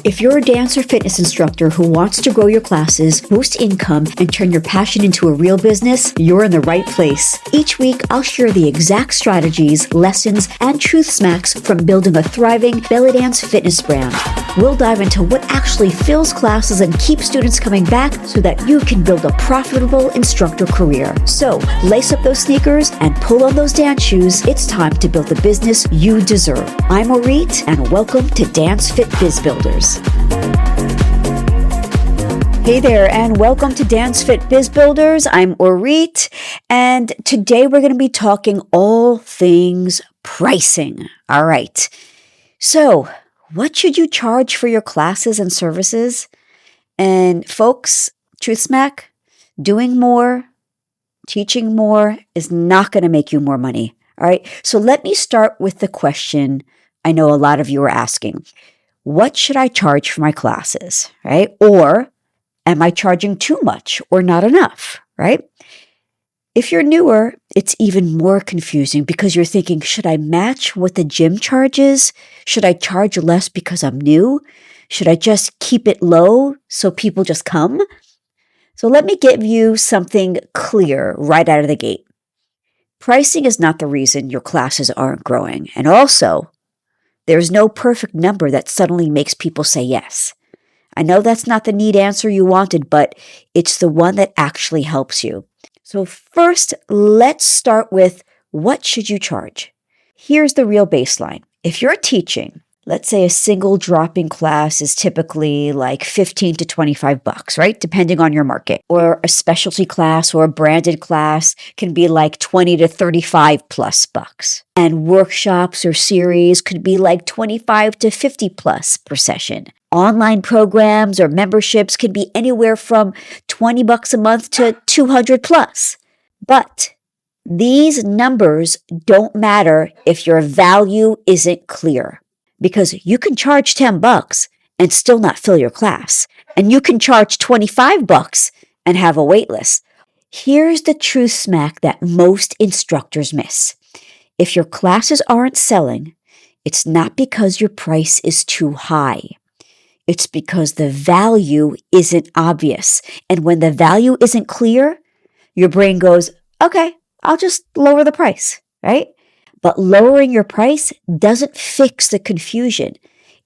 If you're a dance or fitness instructor who wants to grow your classes, boost income, and turn your passion into a real business, you're in the right place. Each week, I'll share the exact strategies, lessons, and truth smacks from building a thriving belly dance fitness brand. We'll dive into what actually fills classes and keeps students coming back so that you can build a profitable instructor career. So, lace up those sneakers and pull on those dance shoes. It's time to build the business you deserve. I'm Orit, and welcome to Dance Fit Biz Builders. Hey there, and welcome to Dance Fit Biz Builders. I'm Orit, and today we're going to be talking all things pricing. All right. So, what should you charge for your classes and services? And folks, truth smack, doing more, teaching more is not going to make you more money. All right. So let me start with the question I know a lot of you are asking. What should I charge for my classes, right? Or am I charging too much or not enough, right? If you're newer, it's even more confusing because you're thinking, should I match what the gym charges? Should I charge less because I'm new? Should I just keep it low so people just come? So let me give you something clear right out of the gate. Pricing is not the reason your classes aren't growing. And also, there's no perfect number that suddenly makes people say yes. I know that's not the neat answer you wanted, but it's the one that actually helps you. So first, let's start with what should you charge? Here's the real baseline. If you're teaching, let's say a single drop-in class is typically like $15 to $25, right? Depending on your market. Or a specialty class or a branded class can be like $20 to $35+. And workshops or series could be like $25 to $50+ per session. Online programs or memberships could be anywhere from $20 a month to $200+. But these numbers don't matter if your value isn't clear. Because you can charge $10 and still not fill your class. And you can charge $25 and have a wait list. Here's the truth smack that most instructors miss. If your classes aren't selling, it's not because your price is too high. It's because the value isn't obvious. And when the value isn't clear, your brain goes, okay, I'll just lower the price, right? But lowering your price doesn't fix the confusion.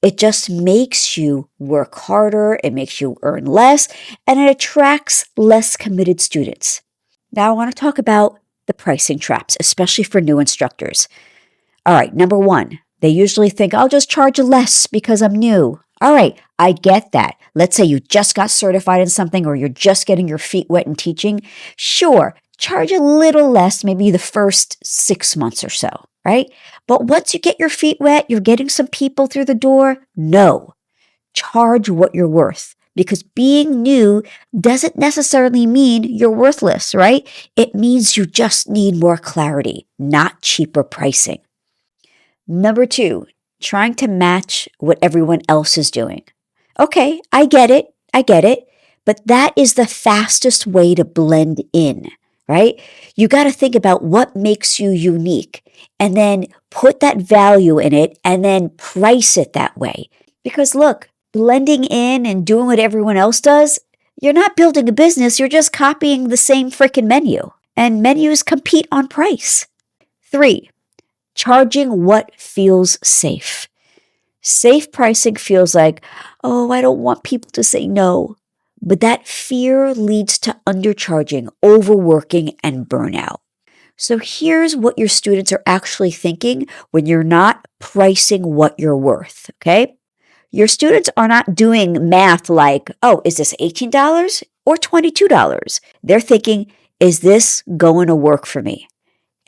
It just makes you work harder, it makes you earn less, and it attracts less committed students. Now I want to talk about the pricing traps, especially for new instructors. All right, number one, they usually think, I'll just charge less because I'm new. All right, I get that. Let's say you just got certified in something or you're just getting your feet wet in teaching. Sure, charge a little less, maybe the first 6 months or so, right? But once you get your feet wet, you're getting some people through the door. No, charge what you're worth because being new doesn't necessarily mean you're worthless, right? It means you just need more clarity, not cheaper pricing. Number two, trying to match what everyone else is doing. Okay, I get it, but that is the fastest way to blend in. Right? You got to think about what makes you unique and then put that value in it and then price it that way. Because look, blending in and doing what everyone else does, you're not building a business, you're just copying the same freaking menu. And menus compete on price. 3, charging what feels safe. Safe pricing feels like, oh, I don't want people to say no. But that fear leads to undercharging, overworking, and burnout. So here's what your students are actually thinking when you're not pricing what you're worth, okay? Your students are not doing math like, oh, is this $18 or $22? They're thinking, is this going to work for me?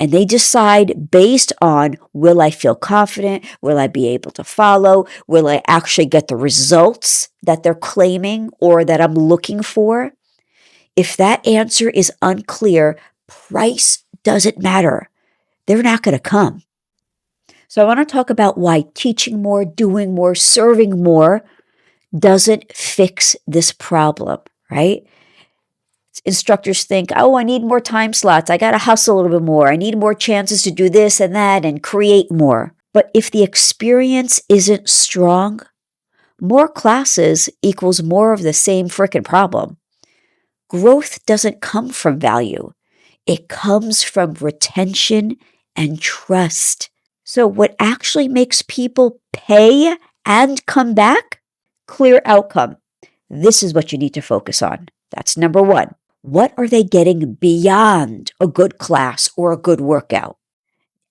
And they decide based on, will I feel confident? Will I be able to follow? Will I actually get the results that they're claiming or that I'm looking for? If that answer is unclear, price doesn't matter. They're not going to come. So I want to talk about why teaching more, doing more, serving more doesn't fix this problem, right? Instructors think, oh, I need more time slots. I got to hustle a little bit more. I need more chances to do this and that and create more. But if the experience isn't strong, More classes equals more of the same frickin' problem. Growth doesn't come from value. It comes from retention and trust. So what actually makes people pay and come back? Clear outcome. This is what you need to focus on. That's number one. What are they getting beyond a good class or a good workout?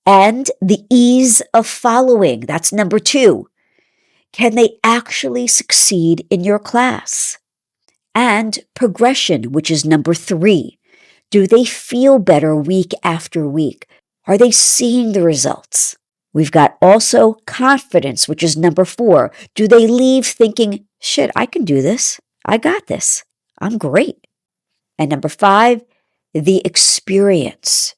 And the ease of following. That's number two. Can they actually succeed in your class? And progression, which is number three. Do they feel better week after week? Are they seeing the results? We've got also confidence, which is number four. Do they leave thinking, shit, I can do this. I got this. I'm great. And number five, the experience.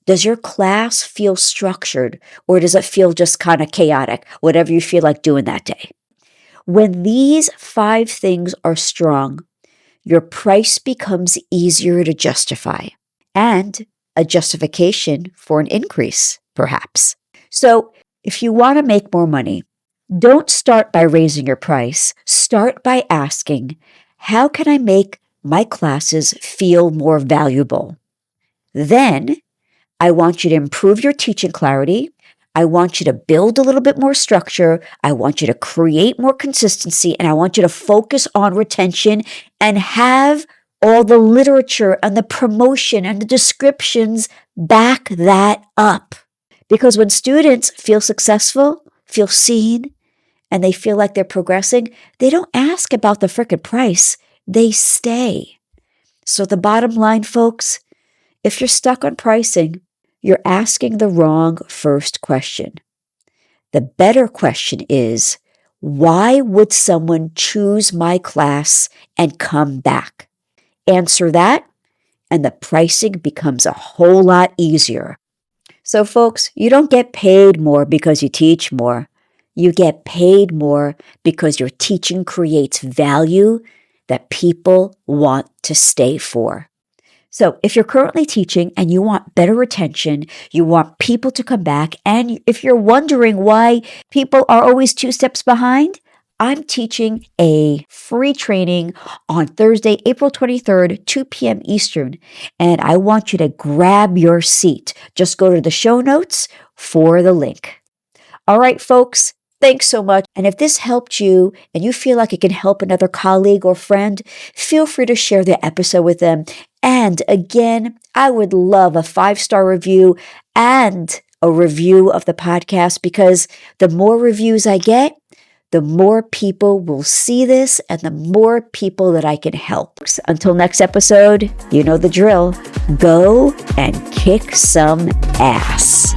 Does your class feel structured or does it feel just kind of chaotic, whatever you feel like doing that day? When these five things are strong, your price becomes easier to justify and a justification for an increase, perhaps. So if you want to make more money, don't start by raising your price. Start by asking, how can I make my classes feel more valuable? Then I want you to improve your teaching clarity. I want you to build a little bit more structure. I want you to create more consistency, and I want you to focus on retention and have all the literature and the promotion and the descriptions back that up. Because when students feel successful, feel seen, and they feel like they're progressing, they don't ask about the frickin' price. They stay. So the bottom line, folks, if you're stuck on pricing, you're asking the wrong first question. The better question is, why would someone choose my class and come back? Answer that, and the pricing becomes a whole lot easier. So, folks, you don't get paid more because you teach more. You get paid more because your teaching creates value that people want to stay for. So if you're currently teaching and you want better retention, you want people to come back, and if you're wondering why people are always 2 steps behind, I'm teaching a free training on Thursday, April 23rd, 2 p.m. Eastern, and I want you to grab your seat. Just go to the show notes for the link. All right, folks, thanks so much. And if this helped you and you feel like it can help another colleague or friend, feel free to share the episode with them. And again, I would love a 5-star review and a review of the podcast, because the more reviews I get, the more people will see this and the more people that I can help. Until next episode, you know the drill. Go and kick some ass.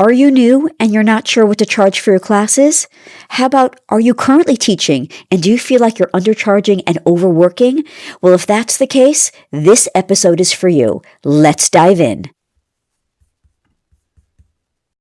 Are you new and you're not sure what to charge for your classes? How about, are you currently teaching and do you feel like you're undercharging and overworking? Well, if that's the case, this episode is for you. Let's dive in.